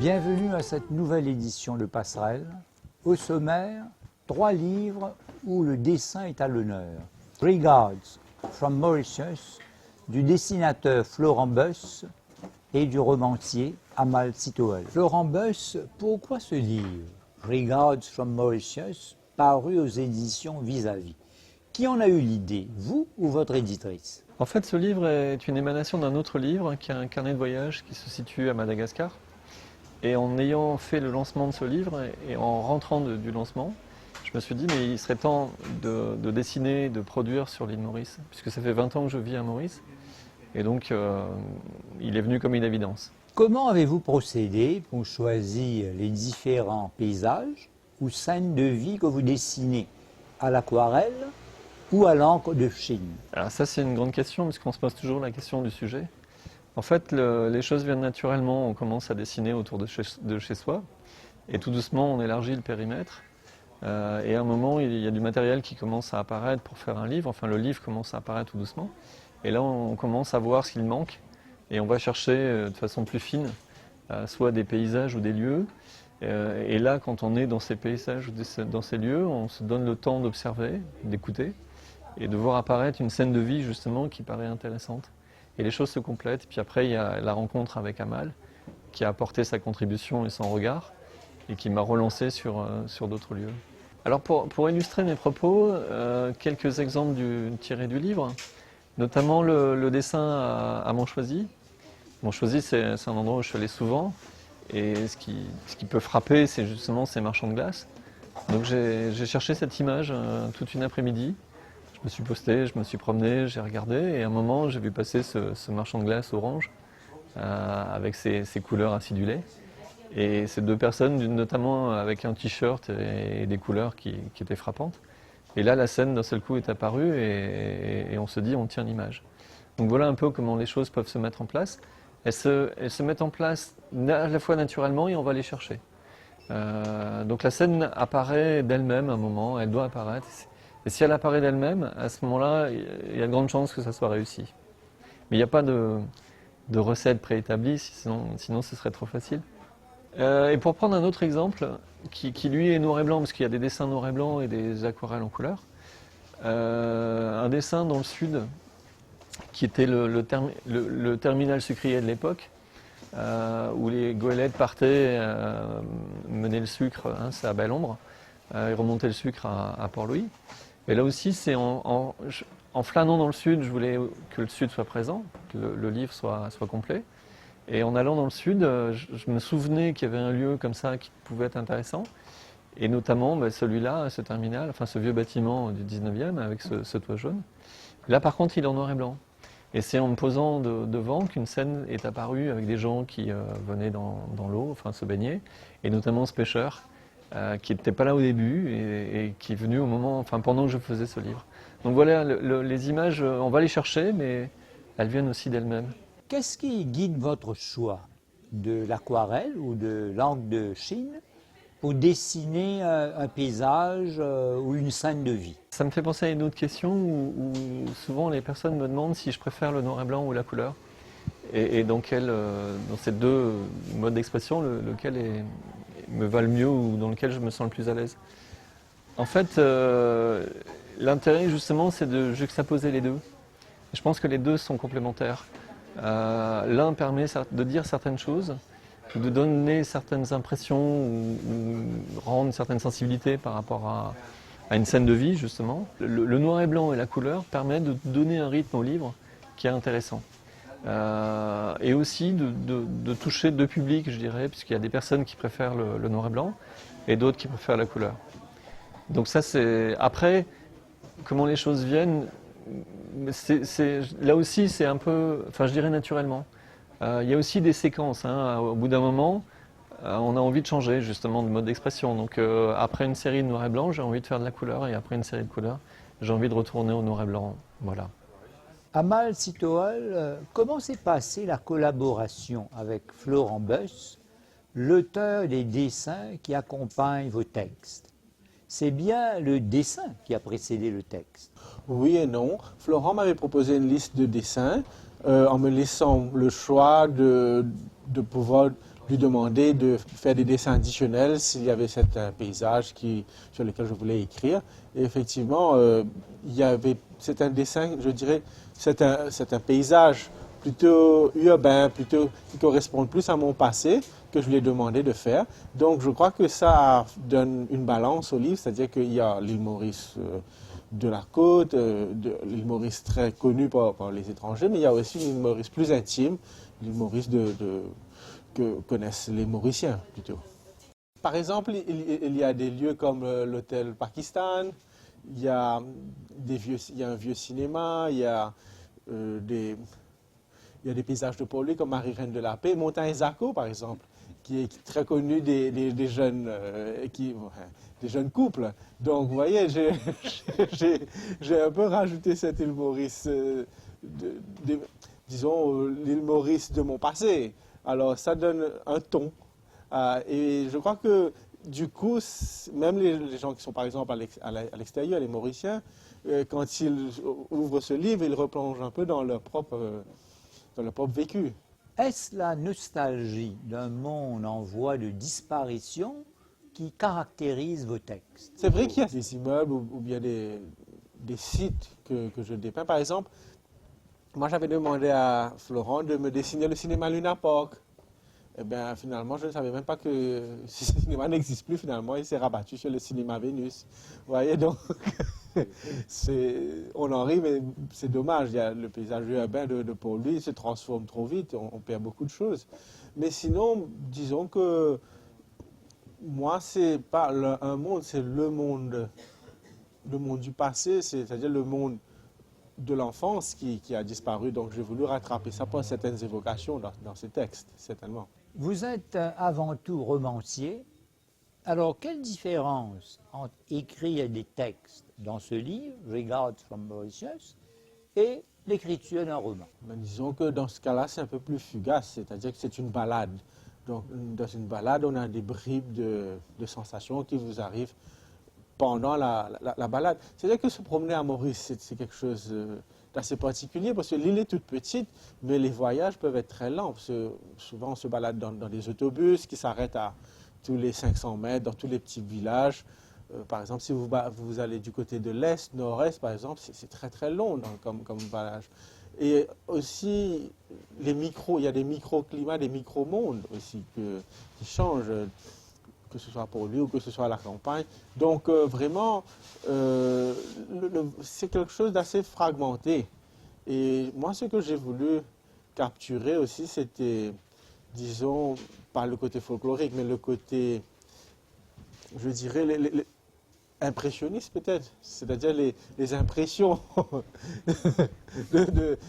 Bienvenue à cette nouvelle édition de Passerelle. Au sommaire, 3 livres où le dessin est à l'honneur. Regards from Mauritius, du dessinateur Florent Buss et du romancier Amal Sitoel. Florent Buss, pourquoi ce livre, Regards from Mauritius, paru aux éditions Vis-à-vis? Qui en a eu l'idée, vous ou votre éditrice? En fait, ce livre est une émanation d'un autre livre qui est un carnet de voyage qui se situe à Madagascar. Et en ayant fait le lancement de ce livre et en rentrant du lancement, je me suis dit mais il serait temps de dessiner, de produire sur l'île Maurice, puisque ça fait 20 ans que je vis à Maurice. Et donc il est venu comme une évidence. Comment avez-vous procédé pour choisir les différents paysages ou scènes de vie que vous dessinez à l'aquarelle ou à l'encre de Chine? Alors ça c'est une grande question, puisqu'on se pose toujours la question du sujet. En fait, les choses viennent naturellement, on commence à dessiner autour de chez soi, et tout doucement on élargit le périmètre, et à un moment il y a du matériel qui commence à apparaître pour faire un livre, enfin le livre commence à apparaître tout doucement, et là on commence à voir ce qu'il manque, et on va chercher de façon plus fine, soit des paysages ou des lieux, et là quand on est dans ces paysages ou dans ces lieux, on se donne le temps d'observer, d'écouter, et de voir apparaître une scène de vie justement qui paraît intéressante. Et les choses se complètent. Puis après, il y a la rencontre avec Amal, qui a apporté sa contribution et son regard, et qui m'a relancé sur d'autres lieux. Alors pour illustrer mes propos, quelques exemples tirés du livre, notamment le dessin à Montchoisy. Montchoisy, c'est un endroit où je suis allé souvent, et ce qui peut frapper, c'est justement ces marchands de glace. Donc j'ai cherché cette image toute une après-midi. Je me suis posté, je me suis promené, j'ai regardé et à un moment j'ai vu passer ce marchand de glace orange avec ses couleurs acidulées. Et ces deux personnes, notamment avec un t-shirt et des couleurs qui étaient frappantes. Et là la scène d'un seul coup est apparue et on se dit on tient l'image. Donc voilà un peu comment les choses peuvent se mettre en place. Elles se mettent en place à la fois naturellement et on va les chercher. Donc la scène apparaît d'elle-même à un moment, elle doit apparaître. Et si elle apparaît d'elle-même, à ce moment-là, il y a de grandes chances que ça soit réussi. Mais il n'y a pas de recette préétablie, sinon ce serait trop facile. Et pour prendre un autre exemple, qui lui est noir et blanc, parce qu'il y a des dessins noir et blanc et des aquarelles en couleur, un dessin dans le sud, qui était le terminal sucrier de l'époque, où les goélettes partaient mener le sucre, c'est à Belle-Ombre, et remonter le sucre à Port-Louis. Et là aussi, c'est en flânant dans le sud, je voulais que le sud soit présent, que le livre soit complet. Et en allant dans le sud, je me souvenais qu'il y avait un lieu comme ça qui pouvait être intéressant. Et notamment celui-là, ce terminal, enfin ce vieux bâtiment du 19e avec ce toit jaune. Là par contre, il est en noir et blanc. Et c'est en me posant devant qu'une scène est apparue avec des gens qui venaient dans l'eau, enfin se baigner, et notamment ce pêcheur. Qui n'était pas là au début et qui est venu au moment, enfin pendant que je faisais ce livre. Donc voilà, les images, on va les chercher, mais elles viennent aussi d'elles-mêmes. Qu'est-ce qui guide votre choix de l'aquarelle ou de l'encre de Chine pour dessiner un paysage ou une scène de vie? Ça me fait penser à une autre question où souvent les personnes me demandent si je préfère le noir et blanc ou la couleur. Et dans ces deux modes d'expression, lequel me va le mieux ou dans lequel je me sens le plus à l'aise. En fait, l'intérêt justement, c'est de juxtaposer les deux. Et je pense que les deux sont complémentaires. L'un permet de dire certaines choses, de donner certaines impressions ou rendre une certaine sensibilité par rapport à une scène de vie, justement. Le noir et blanc et la couleur permettent de donner un rythme au livre qui est intéressant. Et aussi de toucher deux publics, je dirais, puisqu'il y a des personnes qui préfèrent le noir et blanc et d'autres qui préfèrent la couleur. Donc ça c'est... Après, comment les choses viennent, là aussi c'est un peu, enfin je dirais naturellement. Il y a aussi des séquences, au bout d'un moment, on a envie de changer justement de mode d'expression. Donc après une série de noir et blanc, j'ai envie de faire de la couleur, et après une série de couleurs, j'ai envie de retourner au noir et blanc. Voilà. Amal Sitoel, comment s'est passée la collaboration avec Florent Buss, l'auteur des dessins qui accompagnent vos textes? C'est bien le dessin qui a précédé le texte. Oui et non. Florent m'avait proposé une liste de dessins en me laissant le choix de pouvoir lui demander de faire des dessins additionnels s'il y avait certains paysages sur lesquels je voulais écrire. Et effectivement, c'est un dessin, je dirais, c'est un paysage plutôt urbain, qui correspond plus à mon passé que je lui ai demandé de faire. Donc je crois que ça donne une balance au livre, c'est-à-dire qu'il y a l'île Maurice de la côte, l'île Maurice très connue par les étrangers, mais il y a aussi l'île Maurice plus intime, l'île Maurice que connaissent les Mauriciens plutôt. Par exemple, il y a des lieux comme l'hôtel Pakistan, il y a un vieux cinéma, il y a des paysages de Paulé comme Marie-Reine de la Paix, Montagne Zaco par exemple, qui est très connu des jeunes des jeunes couples. Donc vous voyez, j'ai un peu rajouté cette île Maurice, disons l'île Maurice de mon passé. Alors ça donne un ton. Et je crois que du coup, même les gens qui sont par exemple à l'extérieur, les Mauriciens, quand ils ouvrent ce livre, ils replongent un peu dans leur propre vécu. Est-ce la nostalgie d'un monde en voie de disparition qui caractérise vos textes? C'est vrai qu'il y a des immeubles ou bien des sites que je dépeins. Par exemple, moi j'avais demandé à Florent de me dessiner le cinéma Luna Park. Eh bien, finalement, je ne savais même pas que ce cinéma n'existe plus. Finalement, il s'est rabattu sur le cinéma Vénus. Vous voyez, donc, on en rit, mais c'est dommage. Il y a le paysage urbain de Paul Louis se transforme trop vite. On perd beaucoup de choses. Mais sinon, disons que moi, c'est pas un monde, c'est le monde du passé, c'est-à-dire le monde de l'enfance qui a disparu. Donc, j'ai voulu rattraper ça par certaines évocations dans ces textes, certainement. Vous êtes avant tout romancier. Alors, quelle différence entre écrire des textes dans ce livre, Regards from Mauritius, et l'écriture d'un roman? Mais disons que dans ce cas-là, c'est un peu plus fugace, c'est-à-dire que c'est une balade. Donc, dans une balade, on a des bribes de sensations qui vous arrivent pendant la balade. C'est-à-dire que se promener à Maurice, c'est quelque chose d'assez particulier parce que l'île est toute petite, mais les voyages peuvent être très lents. Parce que souvent, on se balade dans des autobus qui s'arrêtent à tous les 500 mètres, dans tous les petits villages. Par exemple, si vous allez du côté de l'Est, Nord-Est, par exemple, c'est très très long comme voyage. Et aussi, il y a des microclimats, des micro-mondes aussi qui changent, que ce soit pour lui ou que ce soit à la campagne. Donc vraiment, c'est quelque chose d'assez fragmenté. Et moi, ce que j'ai voulu capturer aussi, c'était, disons, pas le côté folklorique, mais le côté, je dirais, impressionniste peut-être, c'est-à-dire les impressions,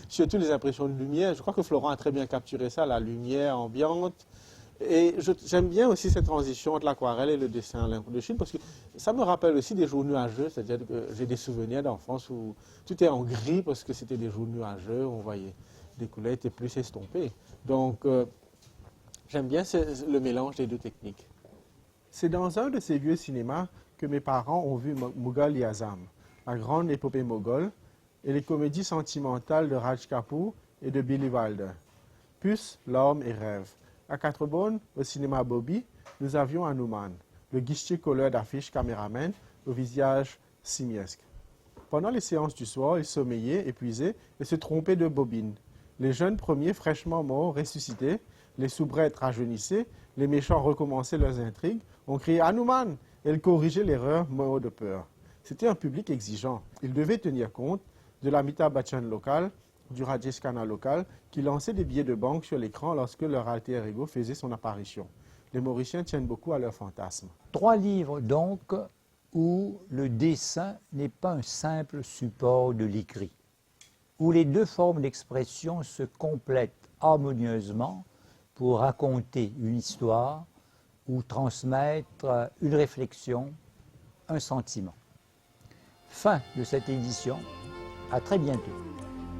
surtout les impressions de lumière. Je crois que Florent a très bien capturé ça, la lumière ambiante. Et j'aime bien aussi cette transition entre l'aquarelle et le dessin à l'encre de Chine parce que ça me rappelle aussi des jours nuageux, c'est-à-dire que j'ai des souvenirs d'enfance où tout est en gris parce que c'était des jours nuageux, on voyait des couleurs étaient plus estompées. Donc j'aime bien le mélange des deux techniques. C'est dans un de ces vieux cinémas que mes parents ont vu Mughal Azam, la grande épopée moghole, et les comédies sentimentales de Raj Kapoor et de Billy Wilder. Puce, L'Homme et Rêve. À Quatre-Bonnes, au cinéma Bobby, nous avions Hanuman, le guichetier colleur d'affiches caméraman au visage simiesque. Pendant les séances du soir, il sommeillait, épuisé, et se trompait de bobine. Les jeunes premiers fraîchement morts ressuscitaient, les soubrettes rajeunissaient, les méchants recommençaient leurs intrigues, on criait Hanuman, et il corrigeait l'erreur, mort de peur. C'était un public exigeant. Il devait tenir compte de l'Amitabh Bachchan local, du Rajesh Khanna local, qui lançait des billets de banque sur l'écran lorsque leur alter ego faisait son apparition. Les Mauriciens tiennent beaucoup à leurs fantasmes. 3 livres donc où le dessin n'est pas un simple support de l'écrit, où les deux formes d'expression se complètent harmonieusement pour raconter une histoire ou transmettre une réflexion, un sentiment. Fin de cette édition. À très bientôt.